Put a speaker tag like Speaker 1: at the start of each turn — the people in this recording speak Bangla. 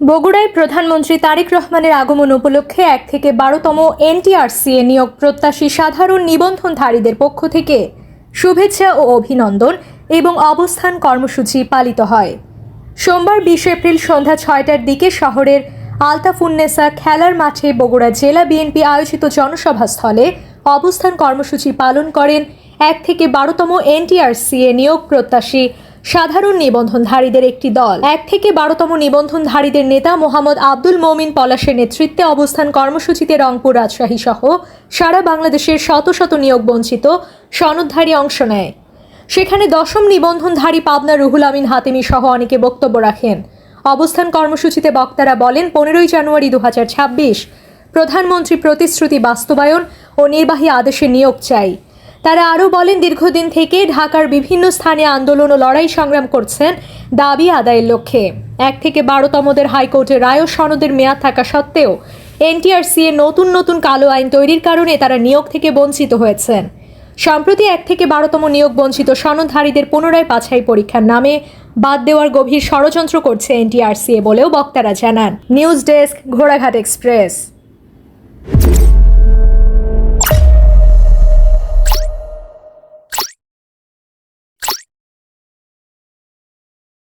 Speaker 1: বগুড়ায় প্রধানমন্ত্রী তারেক রহমানের আগমন উপলক্ষে 1 থেকে 12তম এনটিআরসি নিয়োগ প্রত্যাশী সাধারণ নিবন্ধনধারীদের পক্ষ থেকে শুভেচ্ছা ও অভিনন্দন এবং অবস্থান কর্মসূচি পালিত হয়। সোমবার 20 এপ্রিল সন্ধ্যা 6টার দিকে শহরের আলতাফুন্নেসা খেলার মাঠে বগুড়া জেলা বিএনপি আয়োজিত জনসভাস্থলে অবস্থান কর্মসূচি পালন করেন 1 থেকে 12তম এনটিআরসি নিয়োগ প্রত্যাশী সাধারণ নিবন্ধনধারীদের একটি দল। 1 থেকে 12তম নিবন্ধনধারীদের নেতা মোহাম্মদ আব্দুল মমিন পলাশের নেতৃত্বে অবস্থান কর্মসূচিতে রংপুর, রাজশাহী সহ সারা বাংলাদেশের শত শত নিয়োগ বঞ্চিত সনদধারী অংশ নেয়। সেখানে 10ম নিবন্ধনধারী পাবনা রুহুল আমিন হাতেমি সহ অনেকে বক্তব্য রাখেন। অবস্থান কর্মসূচিতে বক্তারা বলেন, 15ই জানুয়ারি 2026 প্রধানমন্ত্রী প্রতিশ্রুতি বাস্তবায়ন ও নির্বাহী আদেশে নিয়োগ চাই। তারা আরও বলেন, দীর্ঘদিন থেকে ঢাকার বিভিন্ন স্থানে আন্দোলন ও লড়াই সংগ্রাম করছেন দাবি আদায়ের লক্ষ্যে। 1 থেকে 12তমদের হাইকোর্টের রায় ও সনদের মেয়াদ থাকা সত্ত্বেও এনটিআরসি এর নতুন কালো আইন তৈরির কারণে তারা নিয়োগ থেকে বঞ্চিত হয়েছেন। সম্প্রতি 1 থেকে 12তম নিয়োগ বঞ্চিত সনদধারীদের পুনরায় বাছাই পরীক্ষার নামে বাদ দেওয়ার গভীর ষড়যন্ত্র করছে এনটিআরসি বলেও বক্তারা জানান। নিউজ ডেস্ক, ঘোড়াঘাট এক্সপ্রেস।